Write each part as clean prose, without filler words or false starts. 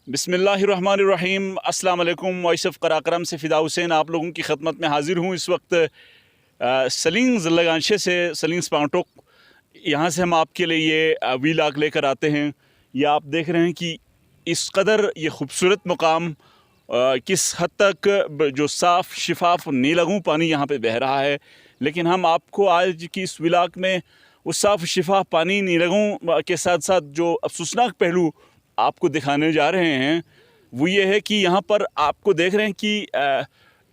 बिस्मिल्लाहिर्रहमानिर्रहीम। अस्सलाम वालेकुम। वॉइस ऑफ कराकरम से फ़िदा हुसैन आप लोगों की खदमत में हाज़िर हूँ। इस वक्त सलिंग ज़िल्लागांशे से सलिंग स्पांगटोक यहाँ से हम आपके लिए ये वीलाग लेकर आते हैं। ये आप देख रहे हैं कि इस कदर ये ख़ूबसूरत मुकाम किस हद तक जो साफ़ शिफाफ नीलगू पानी यहाँ पे बह रहा है। लेकिन हम आपको आज की इस वीलाग में उस साफ़ शिफाफ पानी नीलगू के साथ साथ जो अफसोसनाक पहलू आपको दिखाने जा रहे हैं वो ये है कि यहाँ पर आपको देख रहे हैं कि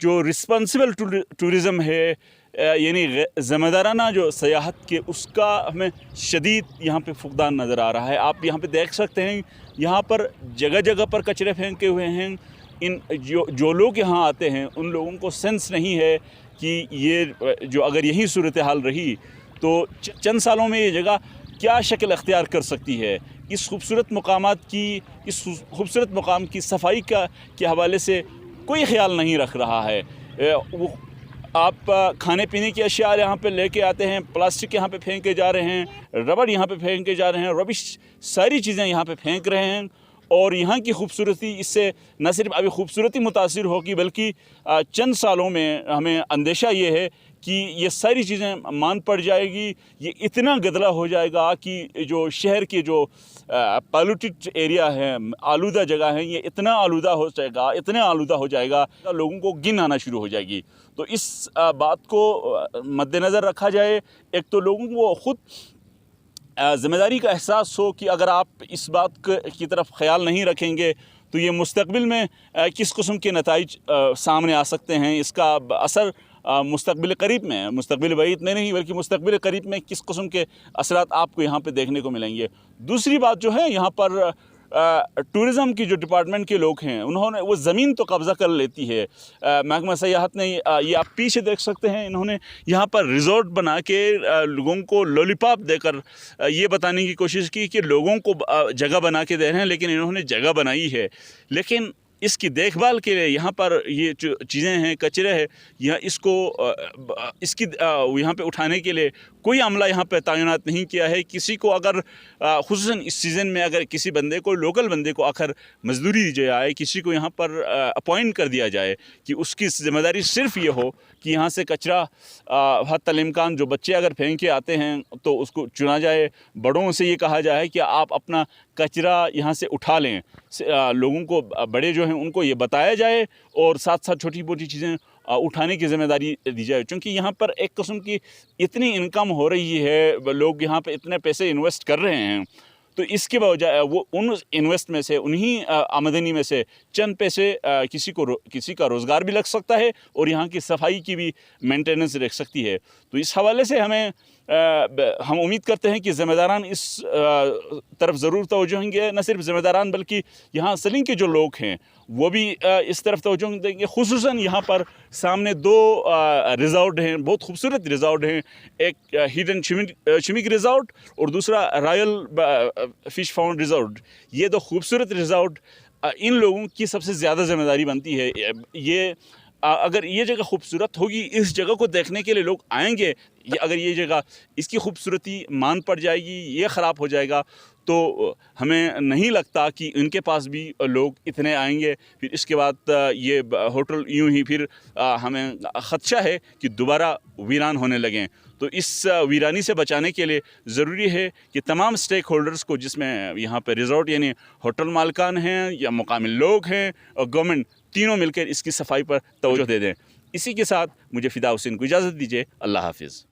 जो रिस्पॉन्सिबल टूरिज़म है, यानी ज़िम्मेदाराना जो सयाहत के, उसका हमें शदीद यहाँ पे फुकदान नज़र आ रहा है। आप यहाँ पे देख सकते हैं यहाँ पर जगह जगह पर कचरे फेंके हुए हैं। इन जो लोग यहाँ आते हैं उन लोगों को सेंस नहीं है कि ये जो अगर यही सूरत हाल रही तो चंद सालों में ये जगह क्या शक्ल अख्तियार कर सकती है। इस खूबसूरत मुकाम की सफाई के हवाले से कोई ख्याल नहीं रख रहा है। वो आप खाने पीने की अशिया यहाँ पे लेके आते हैं, प्लास्टिक यहाँ पे फेंके जा रहे हैं, रबड़ यहाँ पे फेंके जा रहे हैं, रबिश सारी चीज़ें यहाँ पे फेंक रहे हैं। और यहाँ की खूबसूरती इससे न सिर्फ अभी खूबसूरती मुतासिर होगी बल्कि चंद सालों में हमें अंदेशा ये है कि ये सारी चीज़ें मान पड़ जाएगी। ये इतना गदला हो जाएगा कि जो शहर के जो पॉल्यूटेड एरिया है, आलूदा जगह है, ये इतना आलूदा हो जाएगा लोगों को गिन आना शुरू हो जाएगी। तो इस बात को मद्देनज़र रखा जाए। एक तो लोगों को ख़ुद ज़िम्मेदारी का एहसास हो कि अगर आप इस बात की तरफ ख्याल नहीं रखेंगे तो ये मुस्तक़बिल में किस किस्म के नताइज सामने आ सकते हैं। इसका असर मुस्तक़बिल करीब में, मुस्तक़बिल बईद में नहीं बल्कि मुस्तक़बिल करीब में किस किस्म के असरात आपको यहाँ पे देखने को मिलेंगे। दूसरी बात जो है, यहाँ पर टूरिज़म की जो डिपार्टमेंट के लोग हैं उन्होंने वो ज़मीन तो कब्ज़ा कर लेती है। महकमा सयाहत ने ये आप पीछे देख सकते हैं, इन्होंने यहाँ पर रिज़ॉर्ट बना के लोगों को लॉलीपॉप देकर ये बताने की कोशिश की कि लोगों को जगह बना के दे रहे हैं, लेकिन इन्होंने जगह बनाई है लेकिन इसकी देखभाल के लिए यहाँ पर ये जो चीज़ें हैं, कचरे हैं, इसकी यहाँ पे उठाने के लिए कोई अमला यहाँ पे तैनात नहीं किया है। किसी को अगर खुसूसन इस सीज़न में अगर किसी बंदे को, लोकल बंदे को आखिर मजदूरी दी जाए, किसी को यहाँ पर अपॉइंट कर दिया जाए कि उसकी ज़िम्मेदारी सिर्फ़ ये हो कि यहाँ से कचरा हत्तल इम्कान जो बच्चे अगर फेंक के आते हैं तो उसको चुना जाए। बड़ों से ये कहा जाए कि आप अपना कचरा यहाँ से उठा लें। लोगों को, बड़े जो हैं उनको ये बताया जाए और साथ साथ छोटी मोटी चीज़ें उठाने की ज़िम्मेदारी दी जाए। क्योंकि यहाँ पर एक किस्म की इतनी इनकम हो रही है, लोग यहाँ पे इतने पैसे इन्वेस्ट कर रहे हैं, तो इसके बजाय वो उन इन्वेस्ट में से, उन्हीं आमदनी में से चंद पैसे किसी का रोज़गार भी लग सकता है और यहाँ की सफाई की भी मेंटेनेंस रख सकती है। तो इस हवाले से हम उम्मीद करते हैं कि ज़िम्मेदारान इस तरफ ज़रूर तवज्जो होंगे। न सिर्फ ज़िम्मेदारान बल्कि यहाँ सलिंग के जो लोग हैं वो भी इस तरफ तवज्जो देंगे। ख़ुसूसन यहाँ पर सामने दो रिज़ॉर्ट हैं, बहुत खूबसूरत रिज़ॉर्ट हैं। एक हिडन शिमिक रिज़ॉर्ट और दूसरा रॉयल फ़िश फाउंड रिज़ॉर्ट। ये दो खूबसूरत रिज़ॉर्ट, इन लोगों की सबसे ज़्यादा ज़िम्मेदारी बनती है। ये अगर ये जगह खूबसूरत होगी, इस जगह को देखने के लिए लोग आएंगे। अगर ये जगह, इसकी खूबसूरती मान पड़ जाएगी, ये ख़राब हो जाएगा, तो हमें नहीं लगता कि इनके पास भी लोग इतने आएंगे। फिर इसके बाद ये होटल यूं ही फिर हमें ख़दशा है कि दोबारा वीरान होने लगें। तो इस वीरानी से बचाने के लिए ज़रूरी है कि तमाम स्टेक होल्डर्स को, जिसमें यहाँ पे रिज़ॉर्ट यानी होटल मालिकान हैं या मुकामी लोग हैं और गवर्नमेंट, तीनों मिलकर इसकी सफाई पर तवज्जो दे दें। इसी के साथ मुझे फ़िदा हुसैन को इजाज़त दीजिए। अल्लाह हाफ़िज़।